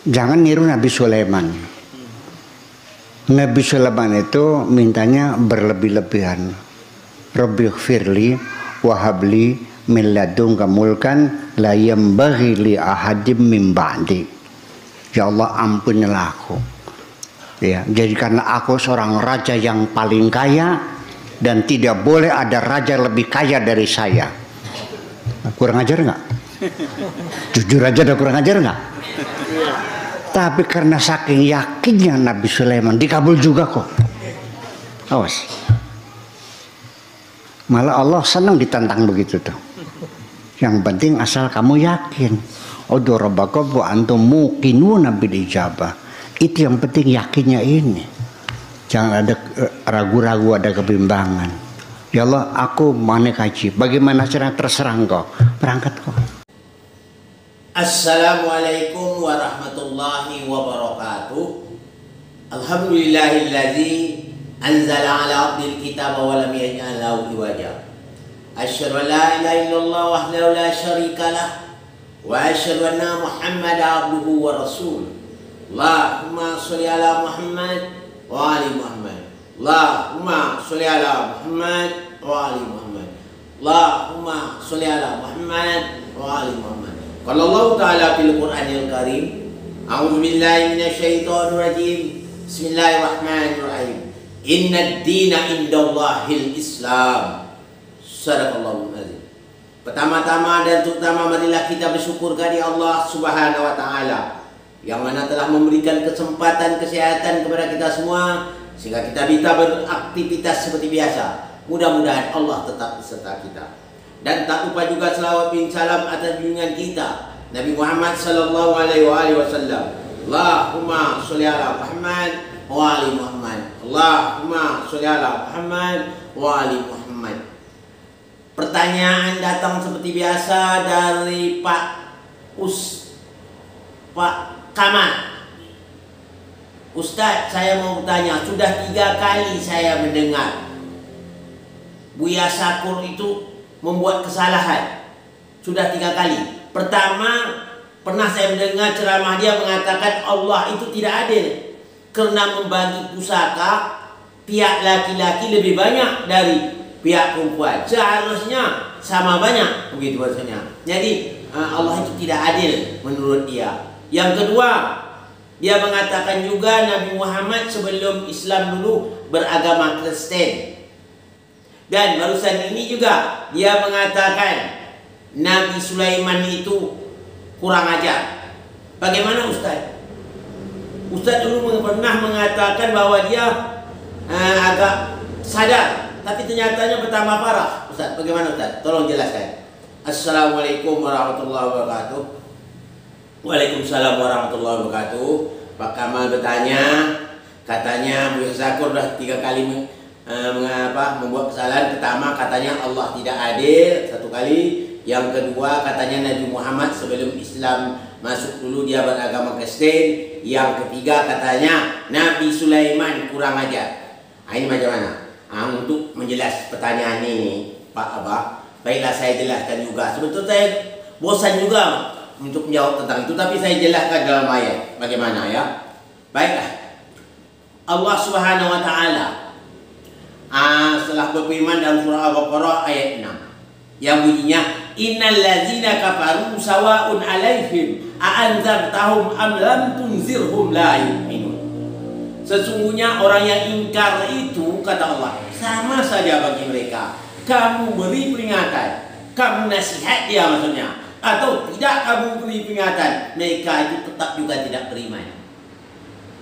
Jangan niru Nabi Sulaiman. Nabi Sulaiman itu mintanya berlebih-lebihan. Rabbighfirli wahabli min ladunka mulkan la yambaghi li ahadim min ba'di. Ya Allah, ampunilah aku. Ya, jadikanlah aku seorang raja yang paling kaya dan tidak boleh ada raja lebih kaya dari saya. Kurang ajar nggak? Jujur aja, udah kurang ajar nggak? Tapi karena saking yakinnya Nabi Sulaiman, dikabul juga kok. Awas. Malah Allah senang ditantang begitu tuh. Yang penting asal kamu yakin. Ud'u rabbaka wa antum muqinuna bil ijabah. Itu yang penting, yakinnya ini. Jangan ada ragu-ragu, ada kebimbangan. Ya Allah, aku mau naik haji. Bagaimana caranya? Terserah engkau. Berangkat kok. Assalamualaikum warahmatullahi wabarakatuh. Alhamdulillahilladzi anzala ala abdil kitaba wa lam yaj'al lahu iwaja. Asyhadu an la ilaha illallah wahdahu la syarika lah wa asyhadu anna Muhammadan abduhu wa rasuluh. Allahumma sholli ala Muhammad wa ali Muhammad. Allahumma sholli ala Muhammad wa ali Muhammad. Allahumma sholli ala Muhammad wa ali Muhammad. Qala Allah Ta'ala fil Qur'anil Karim, a'udzu billahi minasyaitonir rajim. Bismillahirrahmanirrahim. Innad dina indallahil Islam. Sadaqallahul azim. Pertama-tama dan terutama marilah kita bersyukur kepada Allah Subhanahu wa taala yang mana telah memberikan kesempatan kesehatan kepada kita semua sehingga kita bisa beraktivitas seperti biasa. Mudah-mudahan Allah tetap beserta kita. Dan tak lupa juga selawat bin salam atas junjungan kita Nabi Muhammad sallallahu alaihi wasallam. Allahumma sholli ala Muhammad wa ali Muhammad. Allahumma sholli ala Muhammad wa ali Muhammad. Pertanyaan datang seperti biasa dari Pak Kamal. Ustadz, saya mau bertanya, sudah 3 kali saya mendengar Buya Syakur itu membuat kesalahan. Sudah 3 kali. Pertama, pernah saya mendengar ceramah dia mengatakan Allah itu tidak adil karena membagi pusaka pihak laki-laki lebih banyak dari pihak perempuan. Seharusnya sama banyak, begitu maksudnya. Jadi Allah itu tidak adil menurut dia. Yang kedua, dia mengatakan juga Nabi Muhammad sebelum Islam dulu beragama Kristen. Dan barusan ini juga dia mengatakan Nabi Sulaiman itu kurang ajar. Bagaimana Ustaz? Ustaz dulu pernah mengatakan bahwa dia agak sadar, tapi ternyatanya bertambah parah. Ustaz, bagaimana Ustaz? Tolong jelaskan. Assalamualaikum warahmatullahi wabarakatuh. Waalaikumsalam warahmatullahi wabarakatuh. Pak Kamal bertanya, katanya Buya Syakur sudah 3 kali membuat kesalahan. Pertama katanya Allah tidak adil 1 kali. Yang kedua katanya Nabi Muhammad sebelum Islam masuk dulu dia beragama Kristen. Yang ketiga katanya Nabi Sulaiman kurang ajar. Ini macam mana? Untuk menjelaskan pertanyaan ini Pak Abah, baiklah saya jelaskan juga. Sebetulnya saya bosan juga untuk menjawab tentang itu, tapi saya jelaskan dalam ayat. Bagaimana ya? Baiklah. Allah Subhanahu wa taala setelah berfirman dalam surah Al-Baqarah ayat 6 yang bunyinya innal ladzina kafaru sawa'un 'alaihim a'anzartahum am lam tunzirhum la yu'minun. Sesungguhnya orang yang ingkar itu, kata Allah, sama saja bagi mereka. Kamu beri peringatan, kamu nasihat dia maksudnya, atau tidak kamu beri peringatan, mereka itu tetap juga tidak beriman.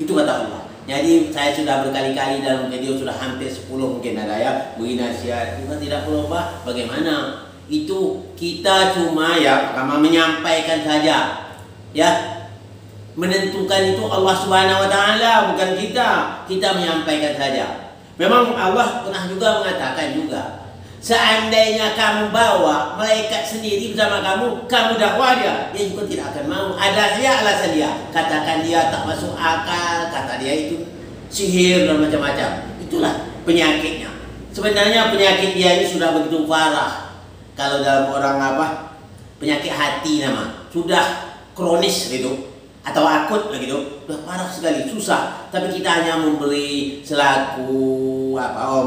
Itu kata Allah. Jadi saya sudah berkali-kali dalam video, sudah hampir 10 mungkin ada ya, beri nasihat juga tidak berubah. Bagaimana? Itu kita cuma ya pertama menyampaikan saja. Ya. Menentukan itu Allah Subhanahu wa taala, bukan kita. Kita menyampaikan saja. Memang Allah pernah juga mengatakan juga, seandainya kamu bawa malaikat sendiri bersama kamu, kamu dakwah dia juga tidak akan mau. Ada saja alasan dia. Katakan dia tak masuk akal, kata dia itu sihir dan macam-macam. Itulah penyakitnya. Sebenarnya penyakit dia ini sudah begitu parah. Kalau dalam orang penyakit hati nama, sudah kronis gitu. atau akut begitu, udah parah sekali, susah. Tapi kita hanya memberi selaku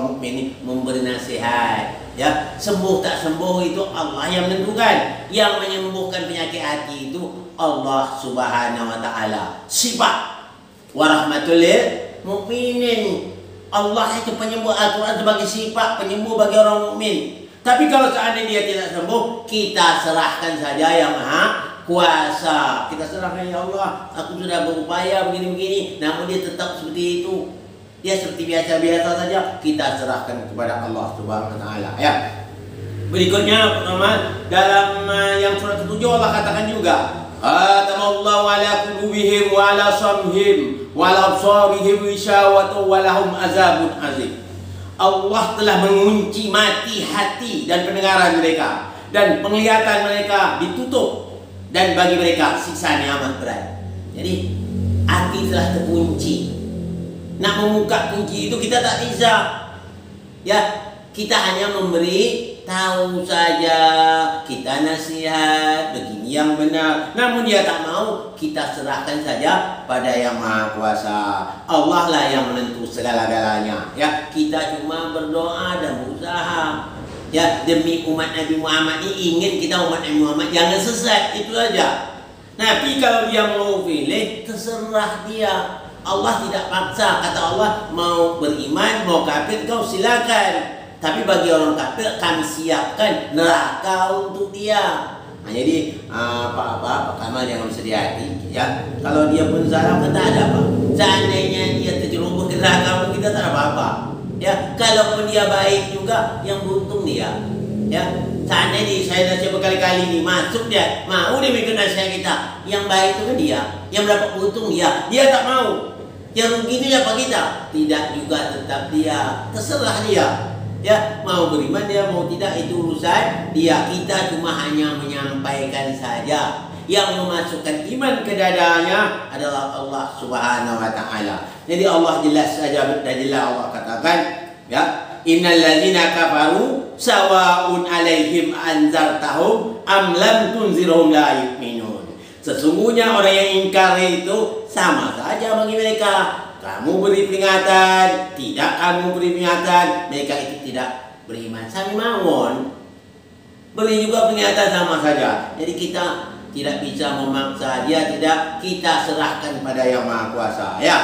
mukmin memberi nasihat. Ya, sembuh tak sembuh itu Allah yang menentukan. Yang menyembuhkan penyakit hati itu Allah Subhanahu wa taala. Sifat wa rahmatul lil mukminin. Allah itu penyembuh. Al-Quran sebagai sifat penyembuh bagi orang mukmin. Tapi kalau seandainya dia tidak sembuh, kita serahkan saja yang Maha Kuasa. Kita serahkan, ya Allah, aku sudah berupaya begini-begini, namun dia tetap seperti itu. Dia seperti biasa-biasa saja. Kita serahkan kepada Allah Subhanahu wa taala. Ya. Berikutnya pertama dalam yang surat ke-7 Allah katakan juga, Atamallahu ala qulubihim wa ala samhim wa ala absarihim ghishawatu wa lahum azabun azim. Allah telah mengunci mati hati dan pendengaran mereka, dan penglihatan mereka ditutup, dan bagi mereka siksaan yang amat berat. Jadi hati telah terkunci. Nak membuka kunci itu kita tak bisa. Ya, kita hanya memberi tahu saja, kita nasihat begini yang benar. Namun dia tak mau, kita serahkan saja pada yang Maha Kuasa. Allah lah yang menentu segala-galanya. Ya, kita cuma berdoa dan berusaha. Ya, demi umat Nabi Muhammad ini, ingin kita umat Nabi Muhammad jangan sesat, itu aja. Tapi kalau dia mau pilih, terserah dia. Allah tidak paksa. Kata Allah, mau beriman, mau kafir, kau silakan. Tapi bagi orang kafir kami siapkan neraka untuk dia. Nah, jadi Pak Kamal jangan bersedih hati. Ya, kalau dia pun salah, kita ada apa? Seandainya dia terjerumus ke neraka, kita tak ada apa-apa. Ya, kalaupun dia baik juga, yang beruntung dia. Ya, seandainya saya nasihat berkali-kali ini masuk dia, mau dia bikin nasihat kita. Yang baik itu kan dia, yang dapat beruntung dia. Dia tak mau. Yang rugi itu siapa kita? Tidak juga, tetap dia. Terserah dia. Ya, mau beriman dia, mau tidak, itu urusan dia. Kita cuma hanya menyampaikan saja. Yang memasukkan iman ke dadanya adalah Allah Subhanahu wa taala. Jadi Allah jelas saja, dan jelas Allah katakan, ya, innal ladzina kafaru sawa'un 'alaihim anzartahum am lam tunzirhum la yu'minun. Sesungguhnya orang yang ingkar itu sama saja bagi mereka. Kamu beri peringatan, tidak kamu beri peringatan, mereka itu tidak beriman. Sami mawon. Beri juga peringatan sama saja. Jadi kita tidak bisa memaksa dia, tidak, kita serahkan pada yang Maha Kuasa. Ya.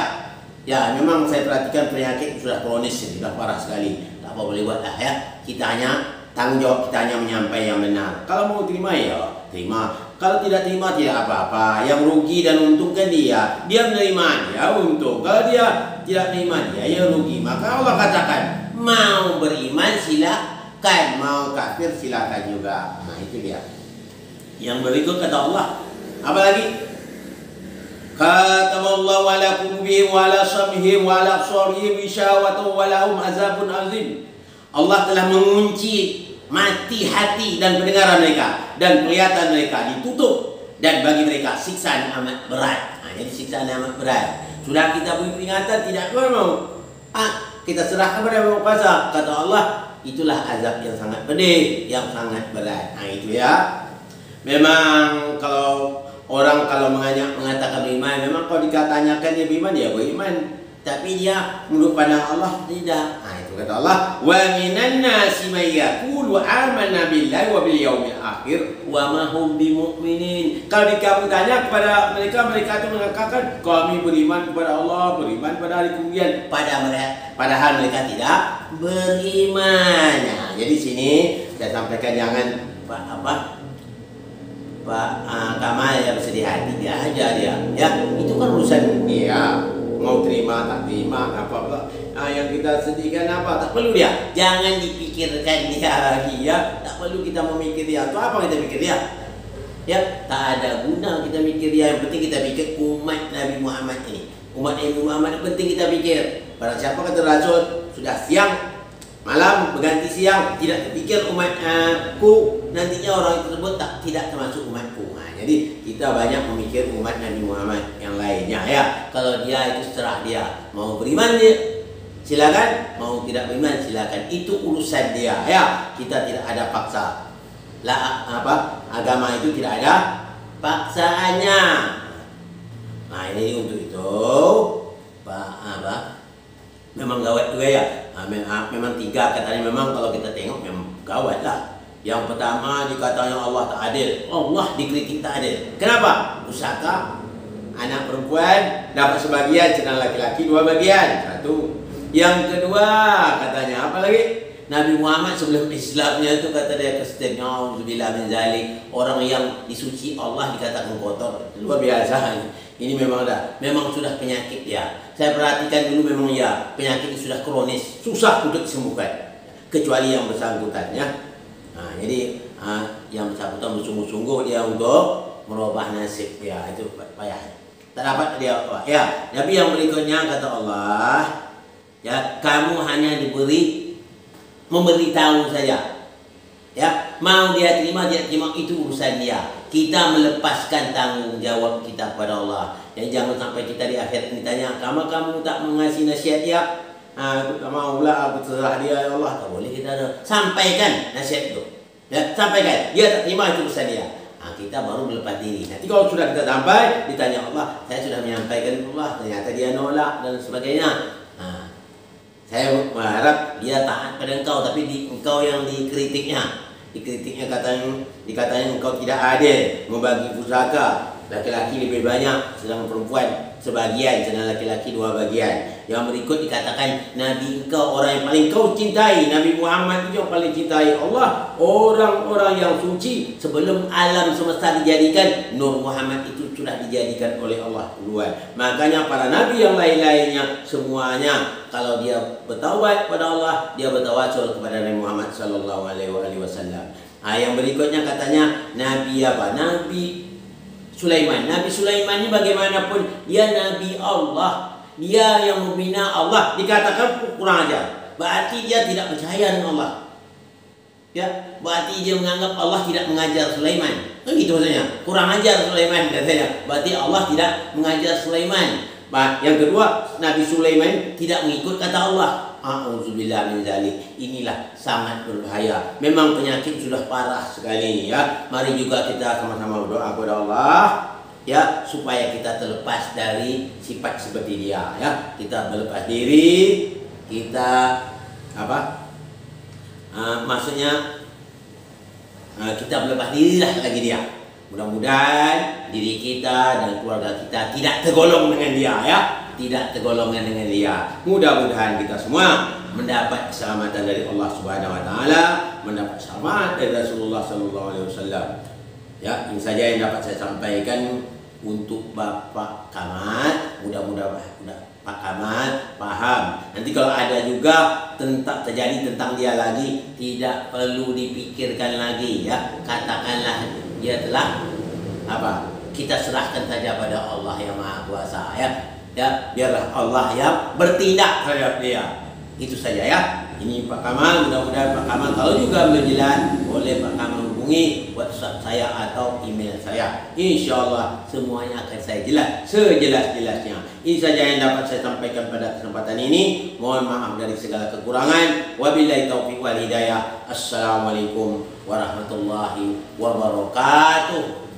Ya, memang saya perhatikan penyakit sudah kronis, sudah parah sekali. Tak apa boleh buat lah, ya. Kita hanya tanggung jawab, kita hanya menyampaikan yang benar. Kalau mau terima ya terima. Kalau tidak terima tidak apa-apa. Yang rugi dan untung kan dia. Dia menerima, dia untung. Kalau dia tidak menerima, dia yang rugi. Maka Allah katakan, mau beriman silakan, mau kafir silakan juga. Nah, itu dia. Yang berikut kata Allah, apa lagi? Katamallahu ala qulubihim wa ala sam'ihim wa ala absarihim ghishawatu wa lahum azabun azim. Allah telah mengunci mati hati dan pendengaran mereka, dan penglihatan mereka ditutup, dan bagi mereka siksaan amat berat. Nah, jadi siksaan amat berat. Sudah kita beri peringatan, tidak mau. Kita serahkan kepada Maha Kuasa. Kata Allah, itulah azab yang sangat pedih, yang sangat berat. Nah, itu ya. Memang kalau orang mengatakan beriman, memang kalau dikatanyakan dia beriman, dia beriman. Tapi dia menurut pandang Allah tidak. Nah, itu kata Allah, wa minan nasi may yaqulu amanna billahi wa bil yaumil akhir wa ma hum bimu'minin. Kalau kamu tanya kepada mereka, mereka itu mengatakan kami beriman kepada Allah, beriman pada hari kemudian. Padahal mereka tidak beriman. Nah, jadi sini saya sampaikan, jangan Pak Kamal ya bersedih hati, dia aja dia. Ya, itu kan urusan dia. Mau terima tak terima apa yang kita sedihkan apa, tak perlu dia, jangan dipikirkan dia lagi, ya. Tak perlu kita memikir dia. Itu apa kita pikir dia, ya, tak ada guna kita mikir dia. Yang penting kita pikir umat Nabi Muhammad ini. Umat Nabi Muhammad ini penting kita pikir. Barang siapa kata Rasul sudah siang malam berganti siang, tidak terpikir umatku, nantinya orang tersebut tidak termasuk umatku. Nah, jadi kita banyak memikir umat Nabi Muhammad yang lainnya, ya. Kalau dia itu serah dia, mau beriman dia silakan, mau tidak beriman silakan, itu urusan dia, ya. Kita tidak ada paksa. Agama itu tidak ada paksaannya. Nah ini untuk itu apa? Memang gawat juga ya. Memang 3 katanya, memang kalau kita tengok memang gawat lah. Yang pertama dikatanya Allah tak adil. Allah dikritik tak adil. Kenapa? Pusaka anak perempuan dapat sebagian, sedang laki-laki 2 bagian. 1. Yang kedua katanya apa lagi? Nabi Muhammad sebelum Islamnya itu kata dia Kristen, auzubillah min zalik, orang yang disuci Allah dikatakan kotor. Luar biasa. Ini memang sudah penyakit dia. Saya perhatikan dulu, memang ya penyakit sudah kronis, susah untuk disembuhkan, kecuali yang bersangkutan ya. Nah, jadi yang bersangkutan bersungguh-sungguh dia untuk merubah nasib ya, itu payah. Tak dapat dia apa ya. Tapi yang berikutnya kata Allah, ya kamu hanya memberitahu saja. Ya, mau dia terima itu urusan dia. Kita melepaskan tanggung jawab kita kepada Allah. Jadi jangan sampai kita di akhirat ditanya, kamu tak mengasih nasihat dia? Aku tak mau pula, aku terserah dia ya Allah. Tak boleh kita sampaikan nasihat itu. Ya, sampaikan. Dia tak terima itu urusan dia. Kita baru melepas diri. Nanti kalau sudah kita sampai, ditanya Allah, saya sudah menyampaikan Allah, ternyata dia nolak dan sebagainya. Saya berharap dia taat pada engkau, tapi engkau yang dikritiknya. Dikritiknya dikatanya engkau tidak adil membagi pusaka. Laki-laki lebih banyak, sedang perempuan sebagian, sedang laki-laki 2 bagian. Yang berikut dikatakan Nabi engkau orang yang paling kau cintai. Nabi Muhammad itu yang paling cintai Allah. Orang-orang yang suci sebelum alam semesta dijadikan, Nur Muhammad itu sudah dijadikan oleh Allah duluan. Makanya para nabi yang lain-lainnya semuanya kalau dia bertaubat kepada Allah, dia bertawasul kepada Nabi Muhammad sallallahu alaihi wasallam. Yang berikutnya katanya Nabi apa? Nabi Sulaiman. Nabi Sulaiman ini bagaimanapun dia Nabi Allah. Dia yang membina Allah. Dikatakan kurang ajar. Berarti dia tidak percaya dengan Allah. Ya, berarti dia menganggap Allah tidak mengajar Sulaiman. Kan gitu maksudnya. Kurang ajar Sulaiman katanya. Berarti Allah tidak mengajar Sulaiman. Yang kedua, Nabi Sulaiman tidak mengikut kata Allah. Auzubillah min zalik. Inilah sangat berbahaya. Memang penyakit sudah parah sekali ya. Mari juga kita sama-sama berdoa kepada Allah ya, supaya kita terlepas dari sifat seperti dia ya. Kita berlepas diri, kita maksudnya kita berlepas diri lah lagi dia. Mudah-mudahan diri kita dan keluarga kita tidak tergolong dengan dia ya. Tidak tergolongan dengan dia. Mudah-mudahan kita semua mendapat keselamatan dari Allah Subhanahu wa taala, mendapat selamat dari Rasulullah sallallahu alaihi wasallam. Ya, ini saja yang dapat saya sampaikan untuk Bapak Kamal. Mudah-mudahan Pak Kamal paham. Nanti kalau ada juga terjadi tentang dia lagi, tidak perlu dipikirkan lagi ya. Katakanlah dia telah kita serahkan saja pada Allah yang Maha Kuasa ya. Ya, biarlah Allah yang bertindak terhadap dia. Itu saja ya. Ini Pak Kamal, mudah-mudahan Pak Kamal kalau juga belum jelas, boleh Pak Kamal hubungi WhatsApp saya atau email saya. Insyaallah semuanya akan saya jelas sejelas-jelasnya. Ini saja yang dapat saya sampaikan pada kesempatan ini. Mohon maaf dari segala kekurangan. Wabillahi taufiq wal hidayah. Assalamualaikum warahmatullahi wabarakatuh.